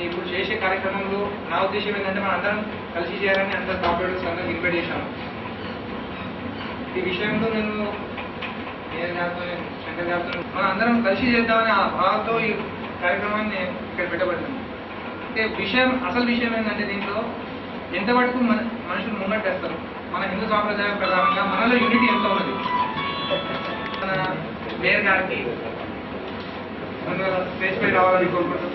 ఇప్పుడు చేసే కార్యక్రమంలో నా ఉద్దేశం ఏంటంటే మనం అందరం కలిసి చేయాలని అందరు కాంపిటేటర్స్ అందరూ ఇన్వైట్ చేశాను. ఈ విషయంలో నేను శంకర్ గారితో మనం అందరం కలిసి చేద్దామని ఆ భావంతో ఈ కార్యక్రమాన్ని ఇక్కడ పెట్టబడుతుంది. అంటే అసలు విషయం ఏంటంటే దీంట్లో ఎంతవరకు మనుషులు ముంగట్టేస్తారు, మన హిందూ సాంప్రదాయం ప్రకారంగా మనలో యూనిటీ ఎంత ఉన్నది. మన మేయర్ గారికి స్టేజ్ పై రావాలని కోరుకుంటున్నాం.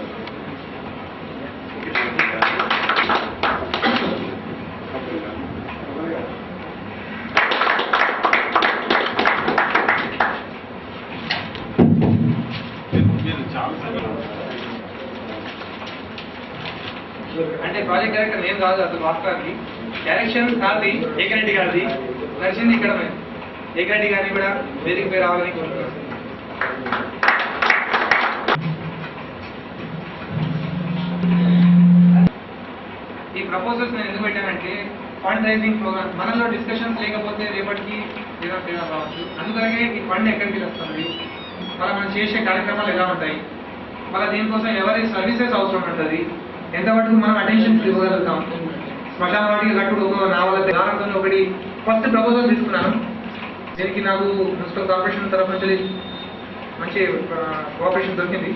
అంటే ప్రాజెక్ట్ డైరెక్టర్ నేను కాదు, అసలు వాస్తవానికి డైరెక్షన్ కాదు ఏకరెడ్డి గారిది, నడిచింది ఇక్కడ ఏకరెడ్డి గారిని కూడా వేదిక పై రావాలని కోరుకుంటున్నాను. ఈ ప్రపోజల్స్ నేను ఎందుకు పెట్టానంటే ఫండ్ రైజింగ్ ప్రోగ్రామ్ మనలో డిస్కషన్స్ లేకపోతే రేపటికి ఏదో తేడా రావచ్చు. అందుకనే ఈ ఫండ్ ఎక్కడికి వస్తుంది, మనం చేసే కార్యక్రమాలు ఎలా ఉంటాయి, మళ్ళీ దీనికోసం ఎవరి సర్వీసెస్ అవసరం ఉంటుంది, ఎంతవరకు మనం అటెన్షన్ ఇవ్వగలుగుతాం. శ్మశాన వాటికి కట్టుడు నా వల్ల దానితో ఒకటి ఫస్ట్ ప్రపోజల్ తీసుకున్నాను. దీనికి నాకు మున్సిపల్ కార్పొరేషన్ తరఫు నుంచి మంచి కోఆపరేషన్ దొరికింది.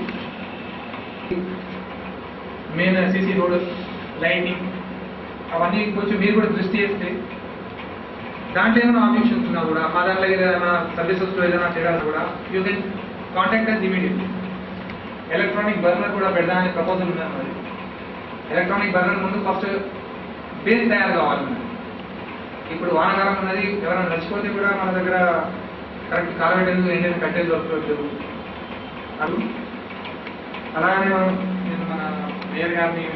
మెయిన్ సీసీ రోడ్, లైటింగ్ అవన్నీ కొంచెం మీరు కూడా దృష్టి చేస్తే దాంట్లో ఏమైనా ఆబ్జెక్షన్స్ ఉన్నా కూడా మా దాంట్లో ఏదైనా సర్వీసెస్లో ఏదైనా తేడా కూడా you can contact us immediately. Electronic burner కూడా పెడదామని ప్రపోజల్ ఉన్నాను. మరి ఎలక్ట్రానిక్ బర్నర్ ముందు ఫస్ట్ బేస్ తయారు కావాలి. ఇప్పుడు వానకాలం ఉన్నది, ఎవరైనా నచ్చిపోతే కూడా మన దగ్గర కరెక్ట్ కాలబెట్టేందుకు ఏంటంటే కట్టేది దొరకట్లేదు. అలాగనే నేను మన మేయర్ గారిని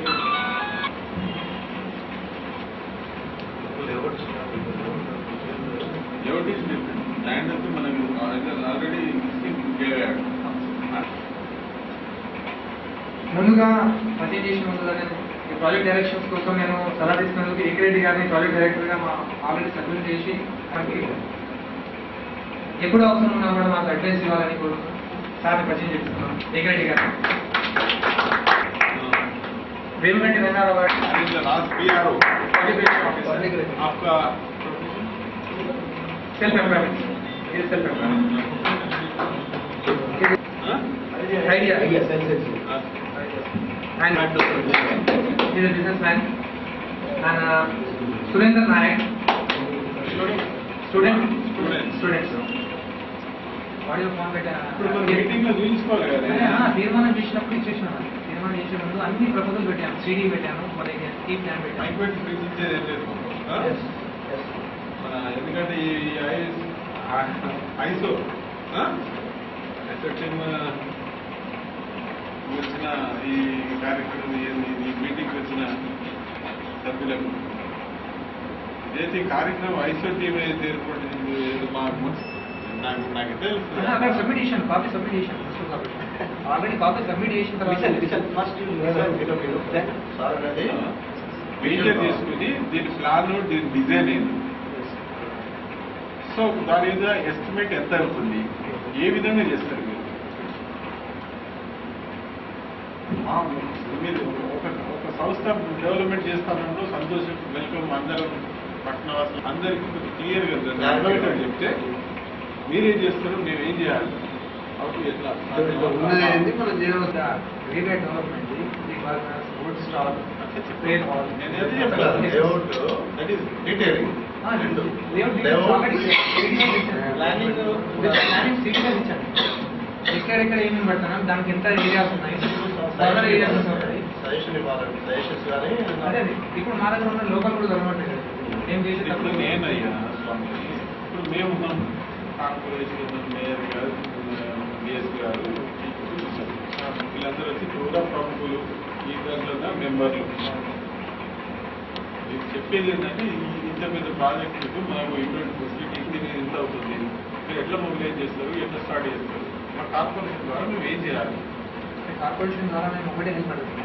ముందుగా పరిచయం చేసిన ముందుగానే ఈ ప్రాజెక్ట్ డైరెక్షన్స్ కోసం నేను సలహా తీసుకున్నందుకు ఏకరెడ్డి గారిని ప్రాజెక్ట్ డైరెక్టర్గా ఆల్రెడీ సబ్మిట్ చేసి మనకి ఎప్పుడు అవసరం ఉన్నా కూడా మాకు అడ్వైస్ ఇవ్వాలని సార్ని పరిచయం చేస్తున్నాను. ఏకరెడ్డి గారిని వేమగంటి రంగారావు గారు self employment idea and he's a businessman and Surendra Nayak student what you want meeting lo చూసుకోవాలి కదా తీర్మానం చేసినప్పుడు ఇచ్చేసాను. తీర్మానం చేసే ముందు అన్ని ప్రపోజల్ పెట్టాను, సిడి పెట్టాను, మరి ఈ ప్లాన్ పెట్టాను. ఐక్వెట్ ప్రిన్సిపల్ లేదు ఎందుకంటే ఈ ఐసో సెక్షన్ వచ్చిన ఈ కార్యక్రమం ఈ మీటింగ్కి వచ్చిన సభ్యులకు చేసి కార్యక్రమం ఐసో టీం అయితే ఏర్పడింది మాకు నాకు తెలుసు. సబ్మిటేషన్ కాపీ సబ్మిటేషన్ ఆల్రెడీ కాపీ సబ్మిటేషన్ మెయింటైన్ చేసుకుని దీని ప్లాన్ దీని డిజైన్ ఏంది, సో దాని మీద ఎస్టిమేట్ ఎంత అవుతుంది, ఏ విధంగా చేస్తారు మీరు ఒక సంస్థ డెవలప్మెంట్ చేస్తానంటూ సంతోషం వెల్కమ్ అందరం పట్టణవాసులు అందరికీ కొంచెం క్లియర్గా చెప్తే మీరేం చేస్తారు, మేము ఏం చేయాలి, అప్పుడు ఎట్లా ఎక్కడెక్కడ ఏమేమి పెడతాను, దానికి ఎంత ఏరియాస్ ఉన్నాయి, అదే ఇప్పుడు మా దగ్గర ఉన్న లోకల్ కూడా గవర్నమెంట్ ఏం చేసేటప్పుడు నేనయ్యా స్వామి, ఇప్పుడు మేము ఉన్నాం కార్పొరేషన్ మేయర్ గారు డిఎస్ గారు వీళ్ళందరూ వచ్చి కూడా ప్రముఖులు ఈ దాంట్లో మెంబర్లు. మీరు చెప్పేది ఏంటంటే ఇంత పెద్ద ప్రాజెక్టుకు మనకు ఇటువంటి ఫెసిలిటీ ఎంత అవుతుంది, మీరు ఎట్లా మొబిలైజ్ చేస్తారు, ఎట్లా స్టార్ట్ చేస్తారు, మా కార్పొరేషన్ ద్వారా మేము ఏం చేయాలి. కార్పొరేషన్ ద్వారా మేము ఒకటే హెల్ప్ పడుతుంది.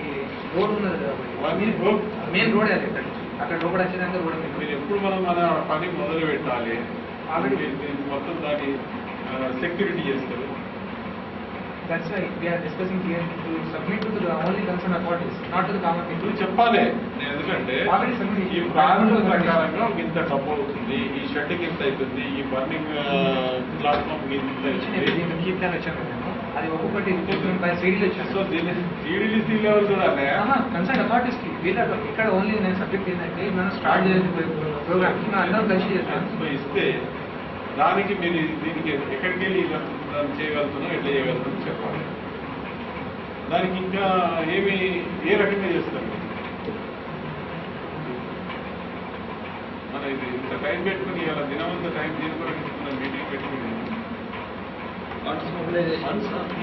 ఈ రోడ్ ఉన్నది కాబట్టి మెయిన్ రోడ్ అది అక్కడ లోపల వచ్చేదాకా రోడ్ మీరు ఎప్పుడు మన పని మొదలు పెట్టాలి, ఆల్రెడీ మొత్తం దాన్ని సెక్యూరిటీ చేస్తారు, That's why we are discussing here to submit to the only concerned authorities, not to the common people. నువ్వు చెప్పాలి నేను ఎందుకంటే Already submitted. ఈ ప్రారంభ ప్రకారంగా ఇంత డబ్బు అవుతుంది, ఈ షెడ్కి ఇంత అవుతుంది, ఈ బర్నింగ్ ప్లాట్ఫామ్ ఇంత అవుతుంది. కీప్ ప్లాన్ వచ్చాను నేను, అది ఒక్కొక్కటి రిపోర్ట్ బై సీడీలు వచ్చాను. సో దీన్ని CDDC లెవెల్ చూడాలి. కన్సర్న్ అథారిటీస్కి వీళ్ళ ఇక్కడ ఓన్లీ నేను సబ్జెక్ట్ ఏంటంటే మనం స్టార్ట్ చేయాలి ప్రోగ్రామ్ మనం అందరం కలిసి చేస్తాం. సో ఇస్తే దానికి మీరు దీనికి ఎక్కడికి వెళ్ళి దాన్ని చేయగలుగుతున్నాం, ఎట్లా చేయగలుగుతున్నాం చెప్పాలి. దానికి ఇంకా ఏమి ఏ రకంగా చేస్తారు మన ఇది ఇంత టైం పెట్టుకుని ఇలా దినమంతా టైం తీసుకుని మీటింగ్ పెట్టుకుని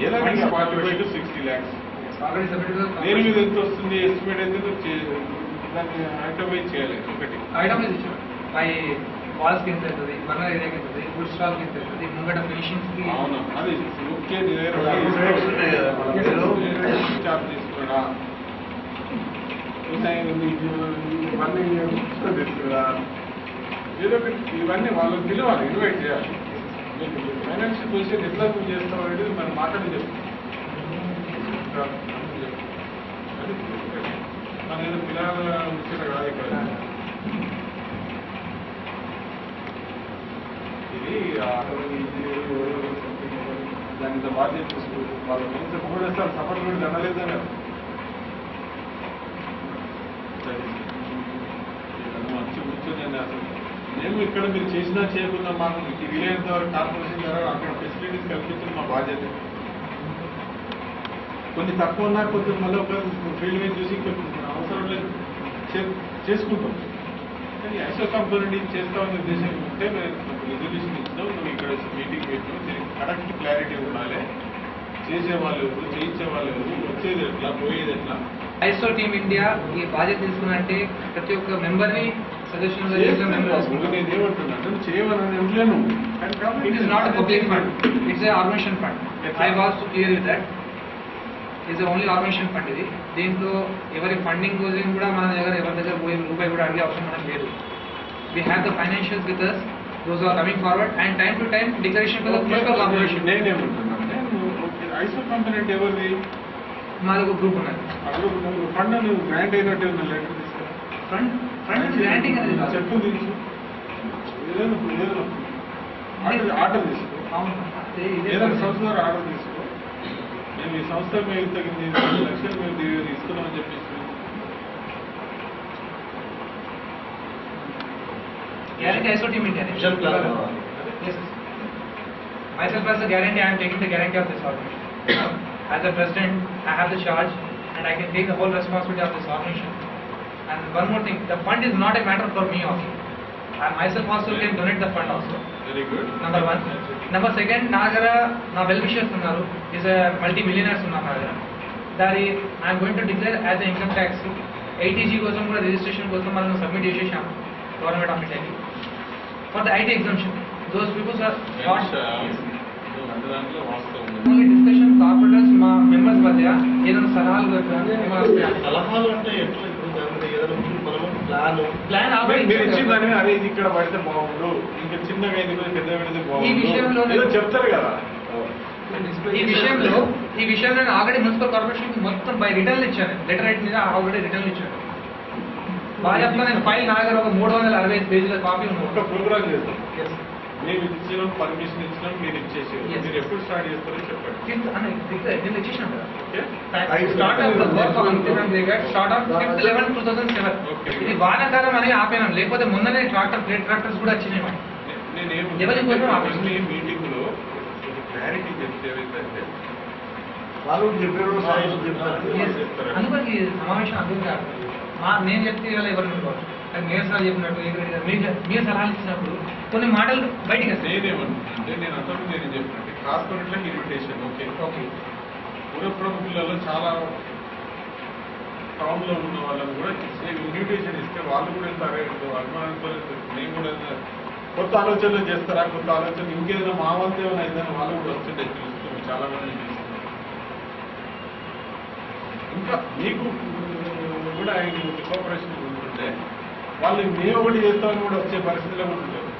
ఎలాగంటే 45 to 60 lakhs ఆల్రెడీ సబ్మిట్ దేని మీద ఎంత వస్తుంది, ఎస్టిమేట్ ఎంత దాన్ని ఐటమైజ్ చేయాలి. ఒకటి ఐటమ్ ఇచ్చాం బై వాల్స్కి ఎంత అవుతుంది, బర్నర్ ఏరియాకి ఎంత అవుతుంది, ఫుడ్ స్టాల్కి ఎంత అవుతుంది, ముంగట ఫినిషింగ్స్కి. అవును అది ముఖ్య చార్జ్ తీసుకురా తీసుకురా ఏదో ఒకటి ఇవన్నీ వాళ్ళని పిలవాలి, ఇన్వైట్ చేయాలి. ఫైనాన్షియల్ పొజిషన్ ఎట్లా నువ్వు చేస్తావు అనేది మనం మాట్లాడి చెప్తాం. మన ఏదో పిల్లల ముచ్చట కాదు ఇక్కడ. ఇది దాని ఇంత బాధ్యత తీసుకోవచ్చు. వాళ్ళు ఎంత కూడా వేస్తారు, సపోర్ట్ కూడా అనలేదని మంచి కూర్చొని అసలు మేము ఇక్కడ మీరు చేసినా చేయకుండా మాకు వీలైనంత వరకు కార్పొరేషన్ ద్వారా అక్కడ ఫెసిలిటీస్ కల్పించడం మా బాధ్యత. కొన్ని తక్కువ ఉన్నా కొంచెం మళ్ళీ ఒక ఫీల్డ్ మీద చూసి కొంచెం అవసరం లేదు చేసుకుంటాం. కానీ ఐసో కాంపోనెంట్ చేస్తామనే ఉద్దేశం ఉంటే రెజల్యూషన్ ఇస్తాం. నువ్వు ఇక్కడ మీటింగ్ పెట్టావు, దీనికి కరెక్ట్ క్లారిటీ ఉండాలి. చేసేవాళ్ళు ఎవరు, చేయించేవాళ్ళు ఎవరు, వచ్చేది ఎట్లా, పోయేది ఎట్లా. ఐసో టీమ్ ఇండియా ఈ బాధ్యత తీసుకున్నంటే ప్రతి ఒక్క మెంబర్ని సజెషన్ నేను ఏమంటున్నా నువ్వు చేయమని ఉండలేను. It is not public fund, it's a organization fund. I was to clear with that. It's only organization fund ఇది. దీంట్లో ఎవరి ఫండింగ్ కోసం కూడా మన దగ్గర ఎవరి దగ్గర పోయి రూపాయి కూడా అడిగే అవసరం మనకు లేదు. We have the financials with us, those are coming forward and time to time declaration for the municipal corporation. నేనేమంటున్నా ఐసో కాంపోనెంట్ ఎవరిది? మాది ఒక గ్రూప్ ఉన్నది. ఫండ్ నువ్వు గ్రాంట్ అయినట్టు లెటర్ తీసుకురా. ఫండ్ గ్రాంటింగ్ అనేది చెప్పు తీసు ఏదైనా ఆర్డర్ తీసుకో. ఏదైనా సంస్థ ద్వారా ఆర్డర్ తీసుకో. మేము ఈ సంస్థ మేము తగ్గింది 2 లక్షలు మేము ఇస్తున్నామని చెప్పేసి guarantee ISO team India. Yes. Myself as a guarantee, I am taking the guarantee of this organization. As a president, I have the charge and I can take the whole responsibility of this organization. And one more thing, the fund is not a matter for me also. I myself also can donate the fund also. Very good. Number one. Number second, నా దగ్గర నా well wishers ఉన్నారు, is multi millionaires ఉన్నారు నా దగ్గర. దాని I'm going to declare as a income tax. ITG కోసం కూడా రిజిస్ట్రేషన్ కోసం మనం సబ్మిట్ చేసేసాం గవర్నమెంట్ ఆఫ్ ఇండియాకి for the IT exemption. Those peoples are not దాంట్లో వాస్తవం ఓన్లీ డిస్కషన్. కార్పొరేటర్స్ మా మెంబర్స్ మధ్య ఏదైనా సలహాలు సలహాలు అంటే ఎట్లా ప్లాన్ మీరు ఇచ్చిందని అదే ఇది ఇక్కడ పడితే బాగుండు, ఇంకా చిన్నగా ఇది పెద్ద పెడితే బాగుండు ఏదో చెప్తారు కదా. ఈ విషయంలో నేను ఆల్రెడీ మున్సిపల్ కార్పొరేషన్ మొత్తం బై రిటర్న్ ఇచ్చాను. లెటర్ రైట్ మీద ఆల్రెడీ రిటర్న్ ఇచ్చాను. బాగా చెప్తా, నేను ఫైల్ నా దగ్గర ఒక 365 పేజీల కాపీ ఉంది. ఒక ప్రోగ్రామ్ చేస్తాం. మేము ఇచ్చినాం, పర్మిషన్ ఇచ్చినాం, మీరు ఇచ్చేసి మీరు ఎప్పుడు స్టార్ట్ చేస్తారో చెప్పండి. నేను ఇచ్చేసాను కదా. I start of the work of implement brigade start of 5/11/2007. ఇది వానాకాలం అని ఆపేనాం, లేకపోతే మొన్ననే ట్రాక్టర్స్ కూడా వచ్చినాయి. ఎవరి కోసం ఆపేసాం? మీటింగ్ లో క్లారిటీ చెప్తే ఏమైందంటే వాళ్ళు చెప్పారు అందుకని ఈ సమావేశం అర్థం కాదు. నేను చెప్తే ఇవాళ ఎవరు అనుకోవాలి, మేయర్ సార్ చెప్పినట్టు మీరు సలహాలు ఇచ్చినప్పుడు కొన్ని మాటలు బయటికి వస్తాయి. నేనేమంటే నేను అంతకు నేను చెప్పినట్టు కార్పొరేట్లకు ఇన్విటేషన్ ఓకే ఓకే. పూర్వ ప్రముఖులలో చాలా టౌన్లో ఉన్న వాళ్ళని కూడా ఇన్విటేషన్ ఇస్తే వాళ్ళు కూడా వెళ్తారు. అభిమానంతో నేను కూడా కొత్త ఆలోచనలు చేస్తారా, కొత్త ఆలోచనలు ఇంకేదైనా మా వంతు ఏమైనా అయిందని వాళ్ళు కూడా వస్తుంటే చూస్తున్నాం, చాలా మంది చూస్తున్నాం. ఇంకా మీకు కూడా ఆయన కోఆపరేషన్ ఉంటుంటే వాళ్ళు మేము ఒకటి చేస్తామని కూడా వచ్చే పరిస్థితిలో కూడా ఉంటుంది.